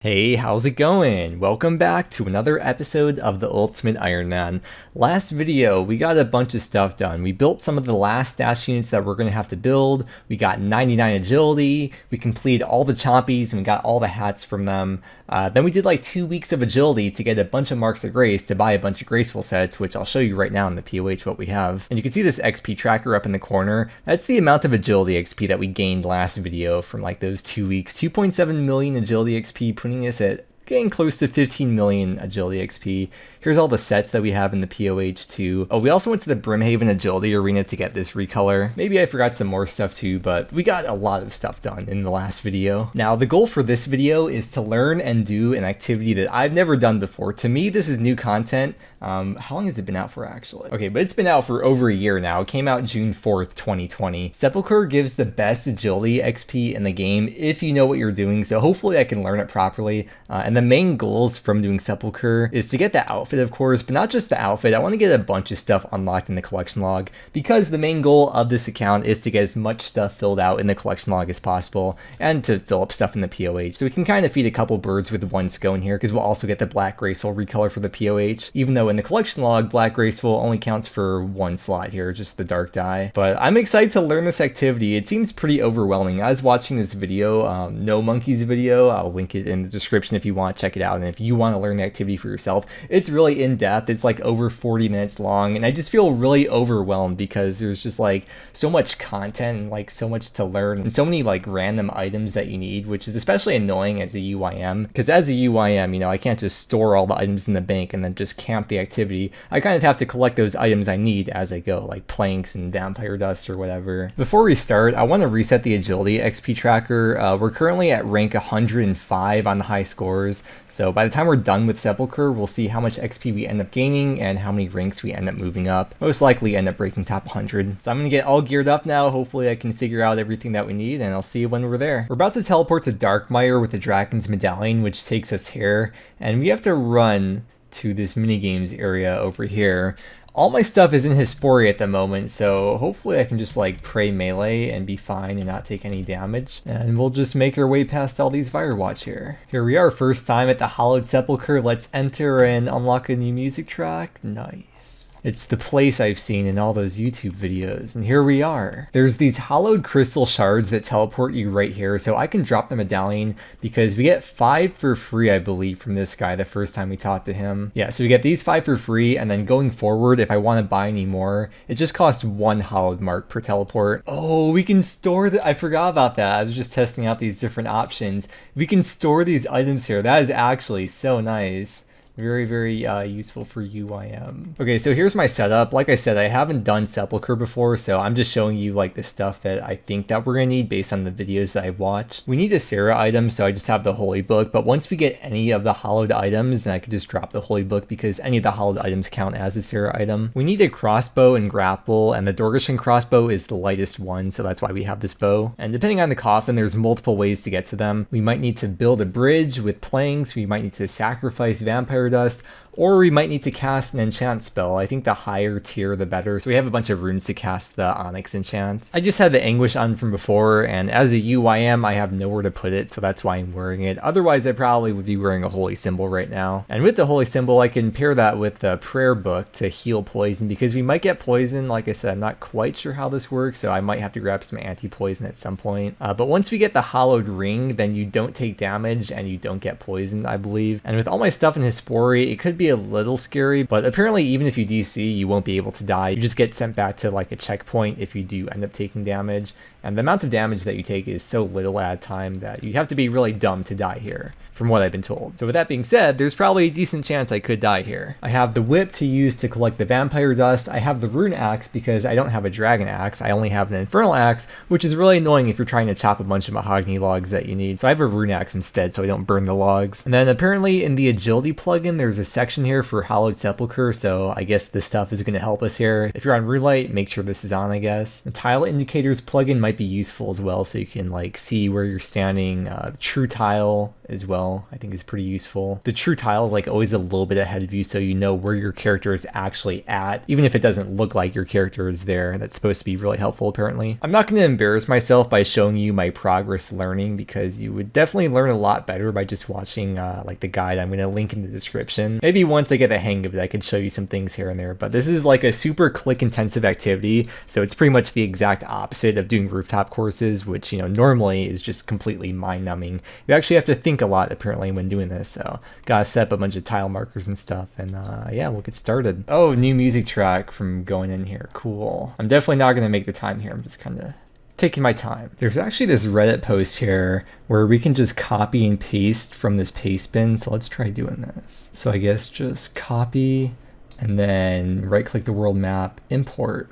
Hey, how's it going? Welcome back to another episode of the Ultimate Ironman. Last video, we got a bunch of stuff done. We built some of the last stash units that we're going to have to build. We got 99 agility. We completed all the chompies and we got all the hats from them. Then we did like 2 weeks of agility to get a bunch of marks of grace to buy a bunch of graceful sets, which I'll show you right now in the POH what we have. And you can see this XP tracker up in the corner. That's the amount of agility XP that we gained last video from like those 2 weeks. 2.7 million agility XP, putting us at getting close to 15 million agility XP. Here's all the sets that we have in the POH too. Oh, we also went to the Brimhaven Agility Arena to get this recolor. Maybe I forgot some more stuff too, but we got a lot of stuff done in the last video. Now, the goal for this video is to learn and do an activity that I've never done before. To me, this is new content. How long has it been out for actually? Okay, but it's been out for over a year now. It came out June 4th, 2020. Sepulchre gives the best agility XP in the game if you know what you're doing, so hopefully I can learn it properly. And the main goals from doing Sepulchre is to get the outfit, of course, but not just the outfit. I want to get a bunch of stuff unlocked in the collection log because the main goal of this account is to get as much stuff filled out in the collection log as possible and to fill up stuff in the POH. So we can kind of feed a couple birds with one stone here because we'll also get the Black Graceful recolor for the POH, even though in the collection log, Black Graceful only counts for one slot here, just the dark dye. But I'm excited to learn this activity. It seems pretty overwhelming. I was watching this video, No Monkey's video. I'll link it in the description if you want to check it out. And if you want to learn the activity for yourself, it's really in-depth. It's like over 40 minutes long. And I just feel really overwhelmed because there's just like so much content and like so much to learn and so many like random items that you need, which is especially annoying as a UIM. Because as a UIM, you know, I can't just store all the items in the bank and then just camp the activity. I kind of have to collect those items I need as I go, like planks and vampire dust or whatever. Before we start, I want to reset the agility XP tracker. We're currently at rank 105 on the high scores, so by the time we're done with Sepulchre, we'll see how much XP we end up gaining and how many ranks we end up moving up. Most likely end up breaking top 100. So I'm going to get all geared up now. Hopefully I can figure out everything that we need, and I'll see you when we're there. We're about to teleport to Darkmire with the Dragon's Medallion, which takes us here, and we have to run to this minigames area over here. All my stuff is in Hesperia at the moment, so hopefully I can just like pray melee and be fine and not take any damage. And we'll just make our way past all these Firewatch here. Here we are, first time at the Hallowed Sepulchre. Let's enter and unlock a new music track. Nice. It's the place I've seen in all those YouTube videos, and here we are. There's these hallowed crystal shards that teleport you right here, so I can drop the medallion because we get 5 for free, I believe, from this guy the first time we talked to him. Yeah, so we get these 5 for free, and then going forward, if I want to buy any more, it just costs 1 hallowed mark per teleport. Oh, we can store the... I forgot about that. I was just testing out these different options. We can store these items here. That is actually so nice. Very, very useful for UIM. Okay, so here's my setup. Like I said, I haven't done Sepulchre before, so I'm just showing you like the stuff that I think that we're gonna need based on the videos that I've watched. We need a Sarah item, so I just have the Holy Book, but once we get any of the hollowed items, then I could just drop the Holy Book because any of the hollowed items count as a Sarah item. We need a crossbow and grapple, and the Dorgeshan crossbow is the lightest one, so that's why we have this bow. And depending on the coffin, there's multiple ways to get to them. We might need to build a bridge with planks, we might need to sacrifice vampire dust, or we might need to cast an enchant spell. I think the higher tier the better, so we have a bunch of runes to cast the Onyx enchant. I just had the Anguish on from before, and as a UIM I have nowhere to put it, so that's why I'm wearing it. Otherwise I probably would be wearing a Holy Symbol right now. And with the Holy Symbol I can pair that with the Prayer Book to heal poison, because we might get poison. Like I said, I'm not quite sure how this works, so I might have to grab some anti-poison at some point. But once we get the Hallowed Ring, then you don't take damage and you don't get poisoned, I believe. And with all my stuff in Hesperia, it could be a little scary, but apparently even if you DC, you won't be able to die. You just get sent back to like a checkpoint if you do end up taking damage. And the amount of damage that you take is so little at a time that you have to be really dumb to die here, from what I've been told. So with that being said, there's probably a decent chance I could die here. I have the whip to use to collect the vampire dust. I have the rune axe because I don't have a dragon axe. I only have an infernal axe, which is really annoying if you're trying to chop a bunch of mahogany logs that you need. So I have a rune axe instead so I don't burn the logs. And then apparently in the agility plugin, there's a section here for Hallowed Sepulchre, so I guess this stuff is going to help us here. If you're on Roulite, make sure this is on, I guess. The tile indicators plugin might might be useful as well, so you can like see where you're standing. The true tile as well, I think is pretty useful. The true tile is like always a little bit ahead of you, so you know where your character is actually at, even if it doesn't look like your character is there. That's supposed to be really helpful apparently. I'm not going to embarrass myself by showing you my progress learning, because you would definitely learn a lot better by just watching like the guide I'm going to link in the description. Maybe once I get the hang of it I can show you some things here and there, but this is like a super click intensive activity, so it's pretty much the exact opposite of doing rooftop courses, which, you know, normally is just completely mind numbing. You actually have to think a lot apparently when doing this, so gotta set up a bunch of tile markers and stuff, and yeah, we'll get started. Oh, new music track from going in here, cool. I'm definitely not gonna make the time here, I'm just kind of taking my time. There's actually this Reddit post here where we can just copy and paste from this paste bin, so let's try doing this. So I guess just copy and then right click the world map, import.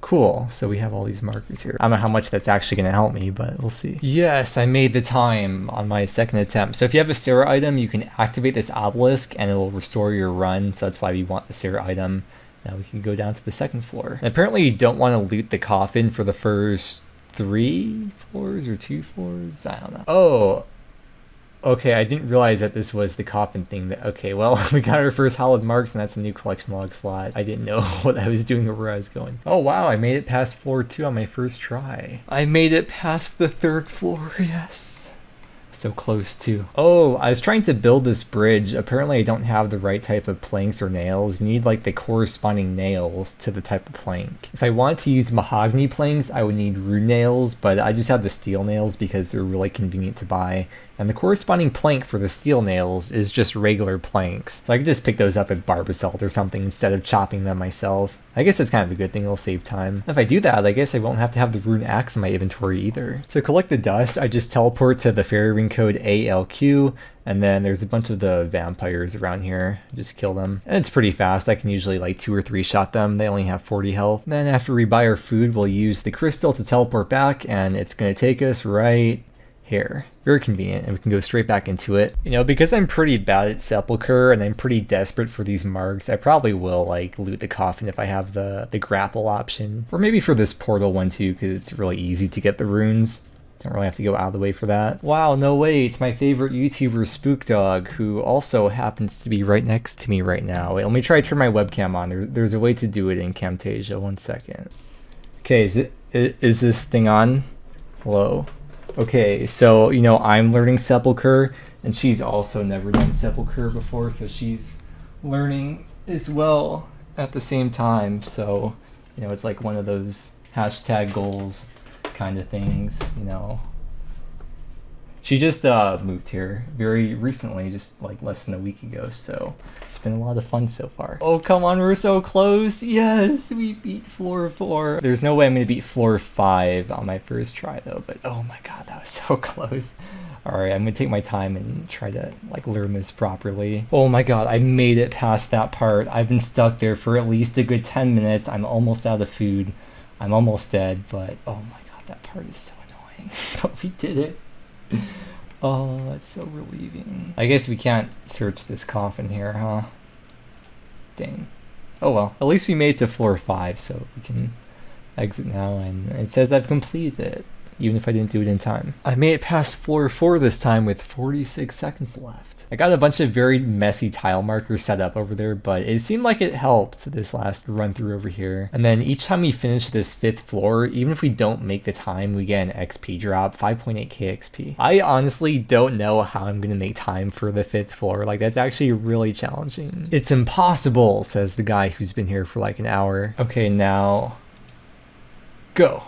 Cool, so we have all these markers here. I don't know how much that's actually going to help me, but we'll see. Yes, I made the time on my second attempt. So if you have a Sarah item, you can activate this obelisk and it will restore your run, so that's why we want the Sarah item. Now we can go down to the second floor. And apparently you don't want to loot the coffin for the first 3 floors or 2 floors? I don't know. Oh, okay, I didn't realize that this was the coffin thing. Okay, well, we got our first hallowed marks, and that's a new collection log slot. I didn't know what I was doing or where I was going. Oh wow, I made it past floor 2 on my first try. I made it past the 3rd floor, yes. So close too. Oh, I was trying to build this bridge. Apparently I don't have the right type of planks or nails. You need like the corresponding nails to the type of plank. If I want to use mahogany planks, I would need rune nails, but I just have the steel nails because they're really convenient to buy. And the corresponding plank for the steel nails is just regular planks. So I could just pick those up at Barbasalt or something instead of chopping them myself. I guess that's kind of a good thing, it'll save time. If I do that, I guess I won't have to have the rune axe in my inventory either. So to collect the dust, I just teleport to the fairy ring code ALQ, and then there's a bunch of the vampires around here. Just kill them. And it's pretty fast, I can usually like 2 or 3 shot them. They only have 40 health. Then after we buy our food, we'll use the crystal to teleport back, and it's gonna take us right here. Very convenient, and we can go straight back into it. You know, because I'm pretty bad at Sepulchre and I'm pretty desperate for these marks, I probably will like loot the coffin if I have the grapple option. Or maybe for this portal one too, because it's really easy to get the runes. Don't really have to go out of the way for that. Wow, no way, it's my favorite YouTuber Spook Dog, who also happens to be right next to me right now. Wait, let me try to turn my webcam on. There's a way to do it in Camtasia, 1 second. Okay, is this thing on? Hello? Okay, so, you know, I'm learning Sepulchre, and she's also never done Sepulchre before, so she's learning as well at the same time. So, you know, it's like one of those hashtag goals kind of things, you know. She just moved here very recently, just like less than a week ago, so it's been a lot of fun so far. Oh, come on, we're so close. Yes, we beat floor 4. There's no way I'm gonna beat floor 5 on my first try though, but oh my god, that was so close. All right, I'm gonna take my time and try to like learn this properly. Oh my god, I made it past that part. I've been stuck there for at least a good 10 minutes. I'm almost out of food. I'm almost dead, but oh my god, that part is so annoying. But we did it. Oh, that's so relieving. I guess we can't search this coffin here, huh? Dang. Oh well, at least we made it to floor 5, so we can exit now, and it says I've completed it, even if I didn't do it in time. I made it past floor 4 this time with 46 seconds left. I got a bunch of very messy tile markers set up over there, but it seemed like it helped this last run through over here. And then each time we finish this 5th floor, even if we don't make the time, we get an XP drop, 5.8k XP. I honestly don't know how I'm gonna make time for the 5th floor. Like, that's actually really challenging. It's impossible, says the guy who's been here for like an hour. Okay, now go.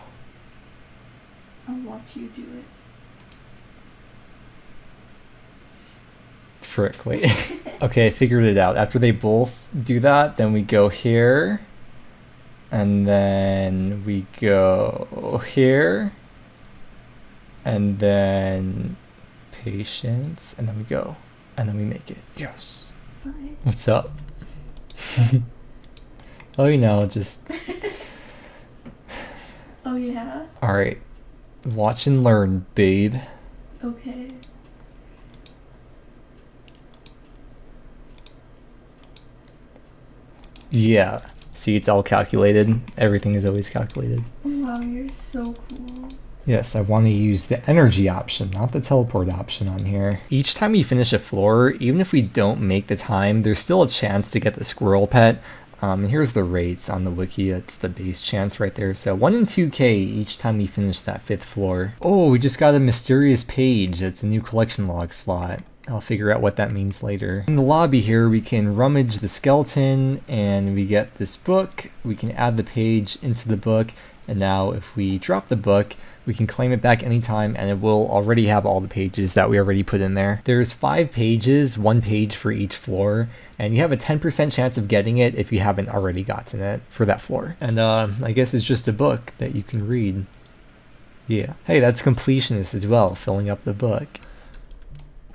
I'll watch you do it. Frick, wait. Okay, I figured it out. After they both do that, then we go here. And then we go here. And then patience. And then we go. And then we make it. Yes. Bye. What's up? Oh, you know, just... Oh, yeah? Alright. Watch and learn, babe. Okay. Yeah. See, it's all calculated. Everything is always calculated. Wow, you're so cool. Yes, I want to use the energy option, not the teleport option on here. Each time we finish a floor, even if we don't make the time, there's still a chance to get the squirrel pet. And here's the rates on the wiki. That's the base chance right there. So 1 in 2k each time we finish that 5th floor. Oh, we just got a mysterious page. That's a new collection log slot. I'll figure out what that means later. In the lobby here, we can rummage the skeleton and we get this book. We can add the page into the book. And now if we drop the book, we can claim it back anytime and it will already have all the pages that we already put in there. There's 5 pages, 1 page for each floor, and you have a 10% chance of getting it if you haven't already gotten it for that floor. And I guess it's just a book that you can read. Yeah. Hey, that's completionist as well, filling up the book.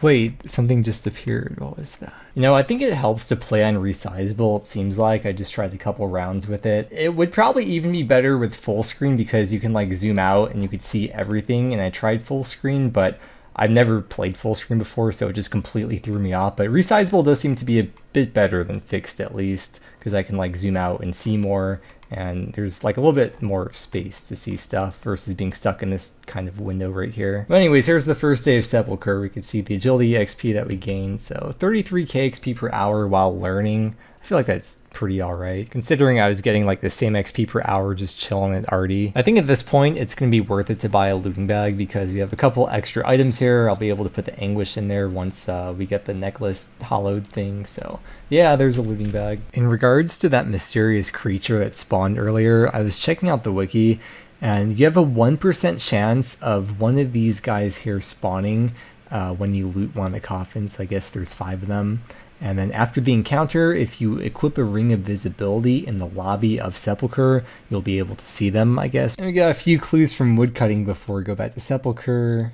Wait, something just appeared. What was that? You know, I think it helps to play on resizable, it seems like. I just tried a couple rounds with it. It would probably even be better with full screen because you can like zoom out and you could see everything, and I tried full screen, but I've never played full screen before, so it just completely threw me off. But resizable does seem to be a bit better than fixed, at least, because I can like zoom out and see more, and there's like a little bit more space to see stuff versus being stuck in this kind of window right here. But anyways, here's the first day of Sepulchre. We can see the agility XP that we gained. So 33k XP per hour while learning. I feel like that's pretty alright, considering I was getting like the same XP per hour just chilling at Artie. I think at this point it's going to be worth it to buy a looting bag because we have a couple extra items here. I'll be able to put the anguish in there once we get the necklace hollowed thing. So yeah, there's a looting bag. In regards to that mysterious creature that spawned earlier, I was checking out the wiki and you have a 1% chance of one of these guys here spawning when you loot one of the coffins. I guess there's 5 of them. And then after the encounter, if you equip a ring of visibility in the lobby of Sepulchre, you'll be able to see them, I guess. And we got a few clues from woodcutting before we go back to Sepulchre.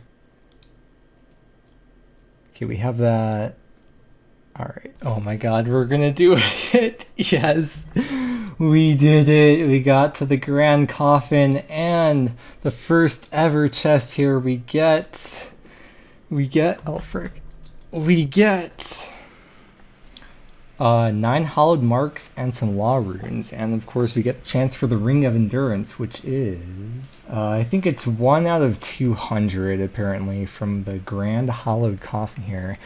Okay, we have that. All right. Oh my God, we're gonna do it. Yes, we did it. We got to the grand coffin and the first ever chest here. We get, oh frick. We get 9 hollowed marks and some law runes, and of course we get the chance for the ring of endurance, which is I think it's 1 out of 200 apparently from the grand hollowed coffin here.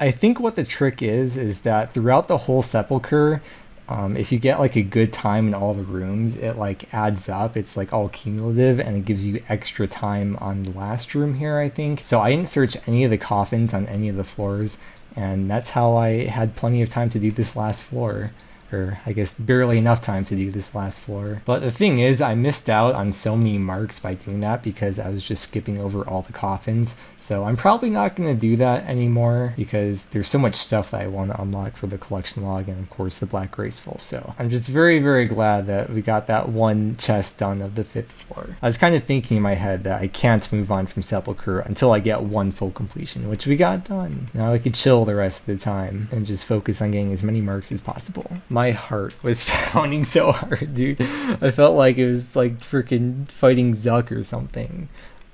I think what the trick is that throughout the whole Sepulchre, if you get like a good time in all the rooms, it like adds up. It's like all cumulative and it gives you extra time on the last room here, I think. So I didn't search any of the coffins on any of the floors, and that's how I had plenty of time to do this last floor. Or I guess barely enough time to do this last floor. But the thing is, I missed out on so many marks by doing that because I was just skipping over all the coffins. So I'm probably not going to do that anymore because there's so much stuff that I want to unlock for the collection log and of course the Black Graceful. So I'm just very, very glad that we got that one chest done of the 5th floor. I was kind of thinking in my head that I can't move on from Sepulchre until I get one full completion, which we got done. Now I could chill the rest of the time and just focus on getting as many marks as possible. My heart was pounding so hard, dude. I felt like it was like freaking fighting Zuck or something.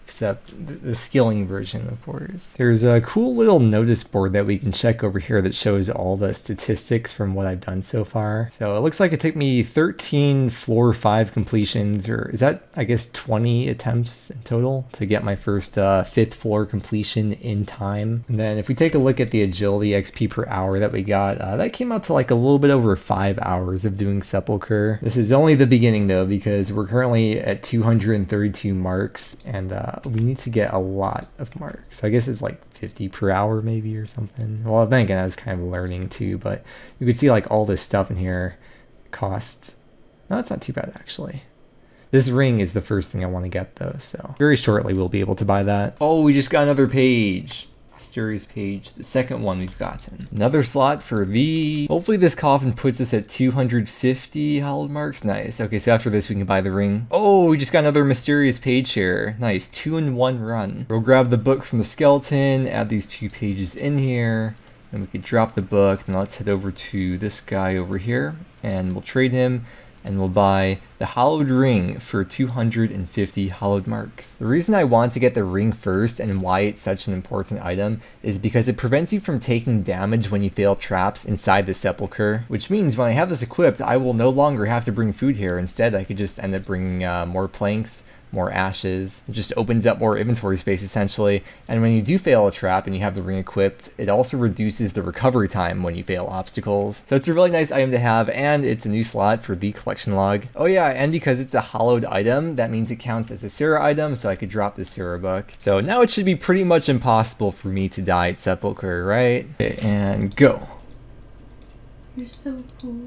Except the skilling version, of course. There's a cool little notice board that we can check over here that shows all the statistics from what I've done so far. So it looks like it took me 13 floor 5 completions, or is that, I guess, 20 attempts in total to get my first 5th floor completion in time. And then if we take a look at the agility XP per hour that we got, that came out to like a little bit over 5 hours of doing Sepulchre. This is only the beginning though, because we're currently at 232 marks, and we need to get a lot of marks. I guess it's like 50 per hour maybe or something. Well, then again, I was kind of learning too, but you could see like all this stuff in here costs. No, that's not too bad actually. This ring is the first thing I want to get though, so very shortly we'll be able to buy that. Oh, we just got another page. Mysterious page, the second one we've gotten. Another slot for the... Hopefully this coffin puts us at 250 hollowed marks. Nice. Okay, so after this we can buy the ring. Oh, we just got another mysterious page here. Nice, 2-in-1 run. We'll grab the book from the skeleton, add these 2 pages in here, and we could drop the book. Now let's head over to this guy over here, and we'll trade him. And we'll buy the hollowed ring for 250 hollowed marks. The reason I want to get the ring first and why it's such an important item is because it prevents you from taking damage when you fail traps inside the Sepulchre, which means when I have this equipped, I will no longer have to bring food here. Instead, I could just end up bringing more planks, more ashes. It just opens up more inventory space essentially. And when you do fail a trap and you have the ring equipped, it also reduces the recovery time when you fail obstacles. So it's a really nice item to have, and it's a new slot for the collection log. Oh yeah, and because it's a hallowed item, that means it counts as a Sarah item, so I could drop the Sarah book. So now it should be pretty much impossible for me to die at Sepulchre, right? Okay, and go. You're so cool.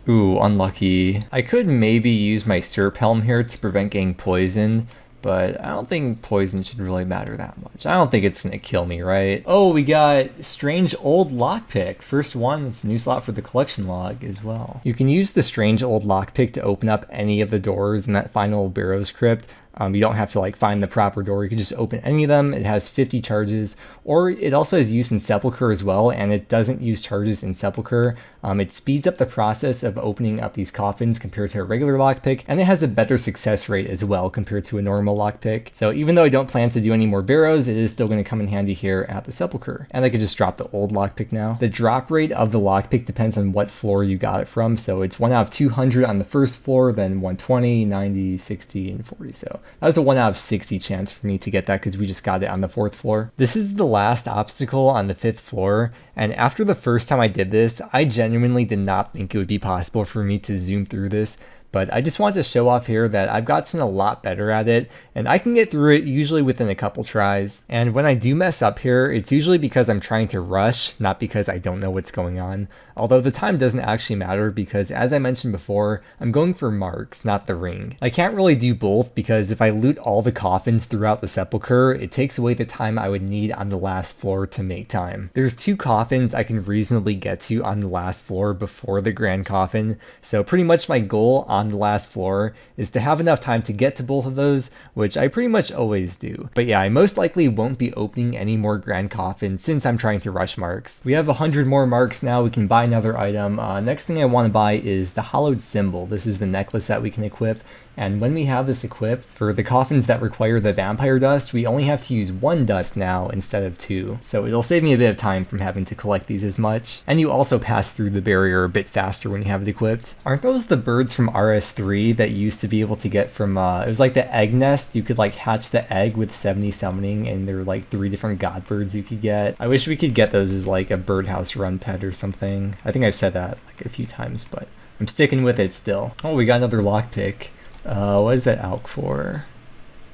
Ooh, unlucky. I could maybe use my Serp Helm here to prevent getting poisoned, but I don't think poison should really matter that much. I don't think it's gonna kill me, right? Oh, we got Strange Old Lockpick. First one, it's a new slot for the collection log as well. You can use the Strange Old Lockpick to open up any of the doors in that final Barrows crypt. You don't have to like find the proper door. You can just open any of them. It has 50 charges, or it also has use in Sepulchre as well, and it doesn't use charges in Sepulchre. It speeds up the process of opening up these coffins compared to a regular lockpick, and it has a better success rate as well compared to a normal lockpick. So even though I don't plan to do any more Barrows, it is still going to come in handy here at the Sepulchre. And I could just drop the old lockpick now. The drop rate of the lockpick depends on what floor you got it from. So it's 1 out of 200 on the first floor, then 120, 90, 60, and 40. So that was a 1 out of 60 chance for me to get that because we just got it on the 4th floor. This is the last obstacle on the 5th floor, and after the first time I did this, I genuinely did not think it would be possible for me to zoom through this. But I just want to show off here that I've gotten a lot better at it, and I can get through it usually within a couple tries. And when I do mess up here, it's usually because I'm trying to rush, not because I don't know what's going on. Although the time doesn't actually matter because, as I mentioned before, I'm going for marks, not the ring. I can't really do both because if I loot all the coffins throughout the Sepulchre, it takes away the time I would need on the last floor to make time. There's 2 coffins I can reasonably get to on the last floor before the grand coffin, so pretty much my goal on the last floor is to have enough time to get to both of those, which I pretty much always do. But yeah, I most likely won't be opening any more grand coffins since I'm trying to rush marks. We have 100 more marks now. We can buy another item. Next thing I want to buy is the Hallowed Symbol. This is the necklace that we can equip. And when we have this equipped, for the coffins that require the vampire dust, we only have to use 1 dust now instead of 2. So it'll save me a bit of time from having to collect these as much. And you also pass through the barrier a bit faster when you have it equipped. Aren't those the birds from RS3 that you used to be able to get from, it was like the egg nest? You could like hatch the egg with 70 summoning, and there were like 3 different god birds you could get. I wish we could get those as like a birdhouse run pet or something. I think I've said that like a few times, but I'm sticking with it still. Oh, we got another lockpick. What is that alk for?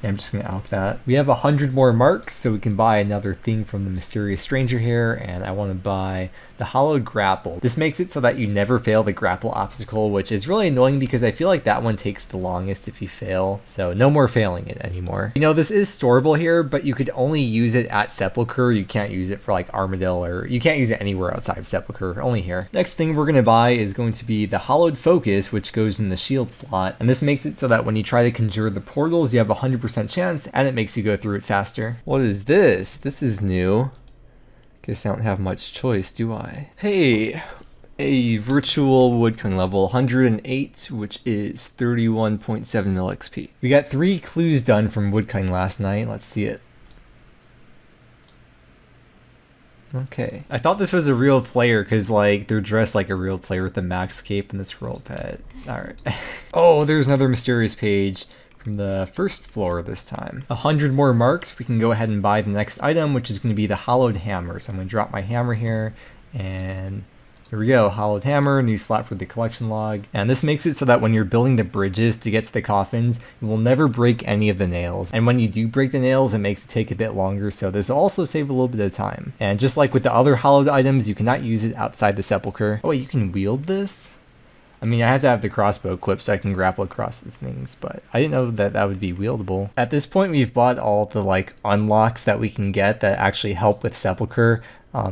Yeah, I'm just gonna alk that. We have 100 more marks, so we can buy another thing from the mysterious stranger here, and I want to buy the Hallowed Grapple. This makes it so that you never fail the grapple obstacle, which is really annoying because I feel like that one takes the longest if you fail, so no more failing it anymore. You know, this is storable here, but you could only use it at Sepulchre. You can't use it for like Armadillo, or you can't use it anywhere outside of Sepulchre, only here. Next thing we're gonna buy is going to be the Hallowed Focus, which goes in the shield slot, and this makes it so that when you try to conjure the portals, you have a 100% chance, and it makes you go through it faster. What is this? This is new. Guess I don't have much choice, do I? Hey, a virtual woodcutting level 108, which is 31.7 mil XP. We got 3 clues done from woodcutting last night. Let's see it. Okay. I thought this was a real player because like they're dressed like a real player with the max cape and this roll pet. Alright. Oh, there's another mysterious page. From the 1st floor this time. 100 more marks, we can go ahead and buy the next item, which is going to be the Hallowed Hammer. So I'm going to drop my hammer here, and here we go, Hallowed Hammer, new slot for the collection log. And this makes it so that when you're building the bridges to get to the coffins, you will never break any of the nails. And when you do break the nails, it makes it take a bit longer, so this will also save a little bit of time. And just like with the other hallowed items, you cannot use it outside the Sepulchre. Oh wait, you can wield this? I mean, I have to have the crossbow equipped so I can grapple across the things, but I didn't know that that would be wieldable. At this point, we've bought all the like unlocks that we can get that actually help with Sepulchre,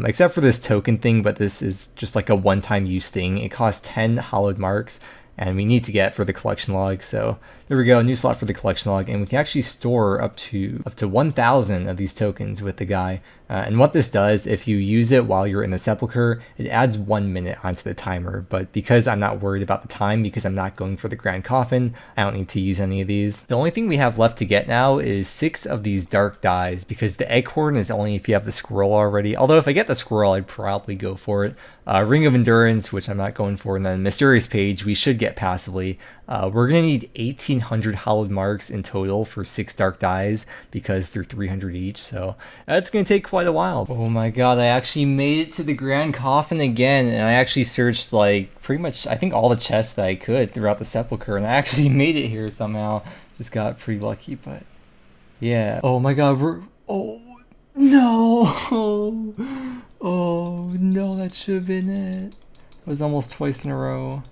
except for this token thing, but this is just like a one-time use thing. It costs 10 hallowed marks, and we need to get for the collection log. So there we go, a new slot for the collection log, and we can actually store up to 1,000 of these tokens with the guy. And what this does, if you use it while you're in the Sepulchre, it adds 1 minute onto the timer. But because I'm not worried about the time, because I'm not going for the grand coffin, I don't need to use any of these. The only thing we have left to get now is 6 of these dark dyes, because the Eggcorn is only if you have the squirrel already. Although if I get the squirrel, I'd probably go for it. Ring of Endurance, which I'm not going for, and then Mysterious Page, we should get passively. We're going to need 1,800 Hallowed Marks in total for 6 Dark Dyes, because they're 300 each, so that's going to take quite a while. Oh my god, I actually made it to the Grand Coffin again, and I actually searched, like, pretty much, I think all the chests that I could throughout the Sepulchre, and I actually made it here somehow. Just got pretty lucky, but yeah. Oh my god, oh no! Oh no, that should have been it. It was almost twice in a row.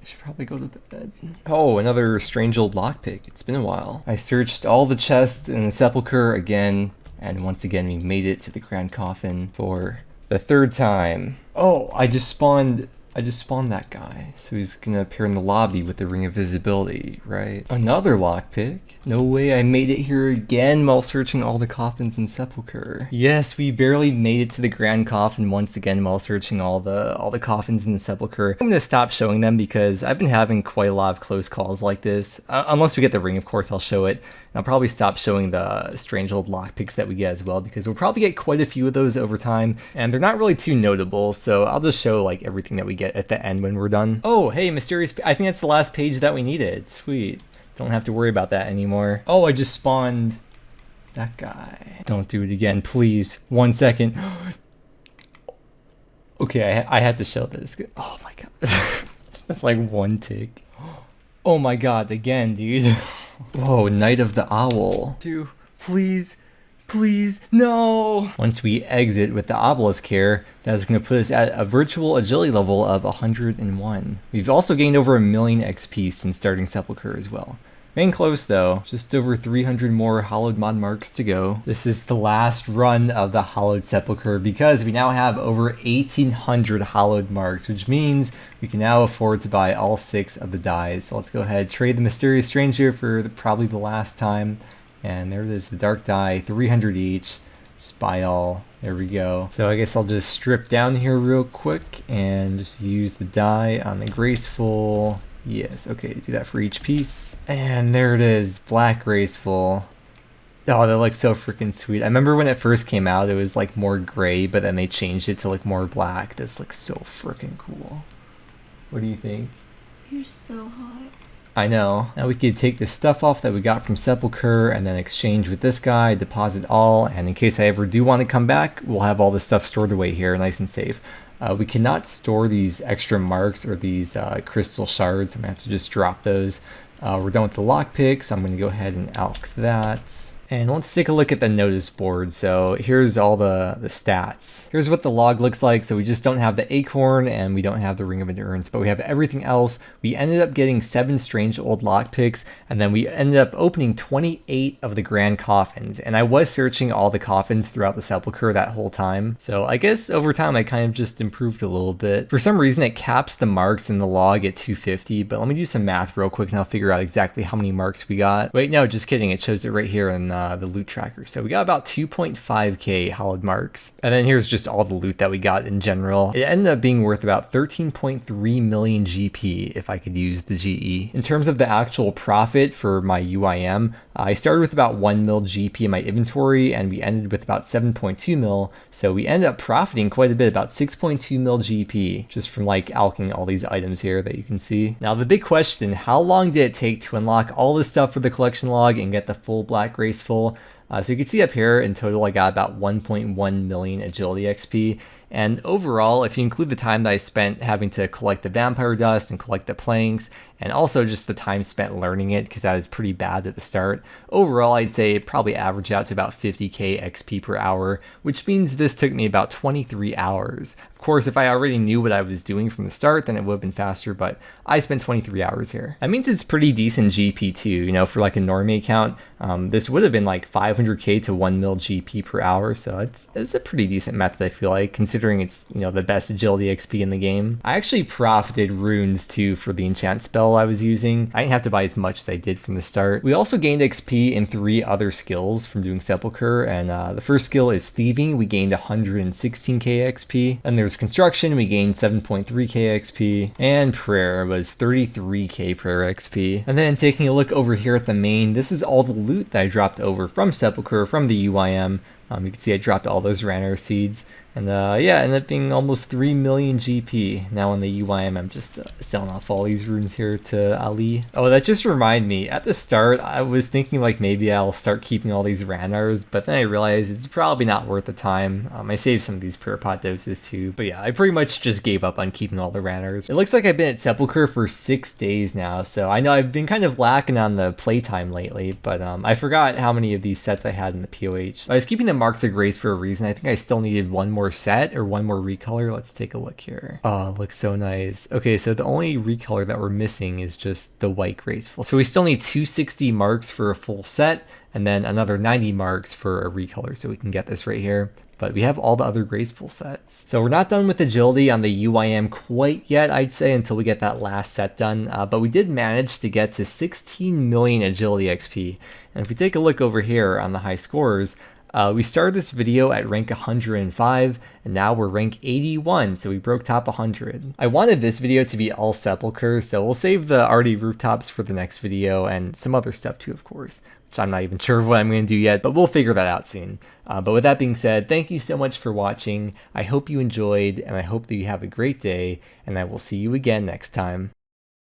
I should probably go to bed. Oh, another strange old lockpick. It's been a while. I searched all the chests in the Sepulchre again, and once again we made it to the Grand Coffin for the 3rd time. Oh, I just spawned that guy. So he's gonna appear in the lobby with the Ring of Visibility, right? Another lockpick. No way I made it here again while searching all the coffins in Sepulchre. Yes, we barely made it to the Grand Coffin once again while searching all the coffins in the Sepulchre. I'm gonna stop showing them because I've been having quite a lot of close calls like this. Unless we get the ring, of course, I'll show it. And I'll probably stop showing the strange old lockpicks that we get as well, because we'll probably get quite a few of those over time, and they're not really too notable, so I'll just show like everything that we get at the end when we're done. Oh, hey, Mysterious, I think that's the last page that we needed. Sweet. Don't have to worry about that anymore. Oh, I just spawned that guy. Don't do it again, please. 1 second. Okay, I had to show this. Oh my god. That's like 1 tick. Oh my god, again, dude. Whoa, Knight of the Owl. Dude, please, please, no! Once we exit with the obelisk here, that's going to put us at a virtual agility level of 101. We've also gained over 1,000,000 XP since starting Sepulchre as well. Getting close though, just over 300 more Hallowed Mod Marks to go. This is the last run of the Hallowed Sepulchre because we now have over 1,800 Hallowed Marks, which means we can now afford to buy all 6 of the dyes. So let's go ahead, trade the Mysterious Stranger for probably the last time. And there it is, the Dark Dye, 300 each. Just buy all. There we go. So I guess I'll just strip down here real quick and just use the dye on the graceful. Yes, okay, do that for each piece. And there it is, black graceful. Oh, that looks so freaking sweet. I remember when it first came out, it was like more gray, but then they changed it to like more black. This looks so freaking cool. What do you think? You're so hot. I know. Now we could take the stuff off that we got from Sepulchre and then exchange with this guy, deposit all, and in case I ever do want to come back, we'll have all this stuff stored away here, nice and safe. We cannot store these extra marks or these crystal shards. I'm going to have to just drop those. We're done with the lockpicks. I'm going to go ahead and alch that. And let's take a look at the notice board. So here's all the stats. Here's what the log looks like. So we just don't have the acorn and we don't have the Ring of Endurance, but we have everything else. We ended up getting 7 strange old lockpicks, and then we ended up opening 28 of the grand coffins. And I was searching all the coffins throughout the Sepulchre that whole time. So I guess over time I kind of just improved a little bit. For some reason it caps the marks in the log at 250, but let me do some math real quick and I'll figure out exactly how many marks we got. Wait, no, just kidding. It shows it right here in the loot tracker. So we got about 2.5k hallowed marks. And then here's just all the loot that we got in general. It ended up being worth about 13.3 million GP if I could use the GE. In terms of the actual profit for my UIM, I started with about 1 mil GP in my inventory and we ended with about 7.2 mil. So we ended up profiting quite a bit, about 6.2 mil GP, just from like alching all these items here that you can see. Now the big question, how long did it take to unlock all this stuff for the collection log and get the full black graceful? So you can see up here in total I got about 1.1 million agility XP, and overall if you include the time that I spent having to collect the vampire dust and collect the planks and also just the time spent learning it because I was pretty bad at the start, overall I'd say it probably averaged out to about 50k XP per hour, which means this took me about 23 hours. Of course, if I already knew what I was doing from the start, then it would have been faster, but I spent 23 hours here. That means it's pretty decent GP too, you know, for like a normie account. This would have been like 500k to 1 mil GP per hour, so it's a pretty decent method I feel like, considering it's, you know, the best agility XP in the game. I actually profited runes too for the enchant spell I was using. I didn't have to buy as much as I did from the start. We also gained XP in 3 other skills from doing Sepulchre, and the first skill is thieving. We gained 116k XP. And there's construction, we gained 7.3k XP, and prayer was 33k prayer XP. And then taking a look over here at the main, this is all the loot that I dropped over from Sepulchre, from the UIM. You can see I dropped all those Rano seeds. And yeah, ended up being almost 3 million GP. Now on the UIM, I'm just selling off all these runes here to Ali. Oh, that just reminded me. At the start, I was thinking like maybe I'll start keeping all these Ranars, but then I realized it's probably not worth the time. I saved some of these Puripot doses too, but yeah, I pretty much just gave up on keeping all the Ranars. It looks like I've been at Sepulchre for 6 days now, so I know I've been kind of lacking on the playtime lately, but I forgot how many of these sets I had in the POH. I was keeping the Marks of Grace for a reason. I think I still needed one more set or one more recolor. Let's take a look here. Oh, it looks so nice. Okay, so the only recolor that we're missing is just the white graceful. So we still need 260 marks for a full set and then another 90 marks for a recolor, so we can get this right here. But we have all the other graceful sets. So we're not done with agility on the UIM quite yet, I'd say, until we get that last set done. But we did manage to get to 16 million agility XP. And if we take a look over here on the high scores, we started this video at rank 105, and now we're rank 81, so we broke top 100. I wanted this video to be all Sepulchre, so we'll save the Arty rooftops for the next video, and some other stuff too, of course, which I'm not even sure of what I'm going to do yet, but we'll figure that out soon. But with that being said, thank you so much for watching. I hope you enjoyed, and I hope that you have a great day, and I will see you again next time.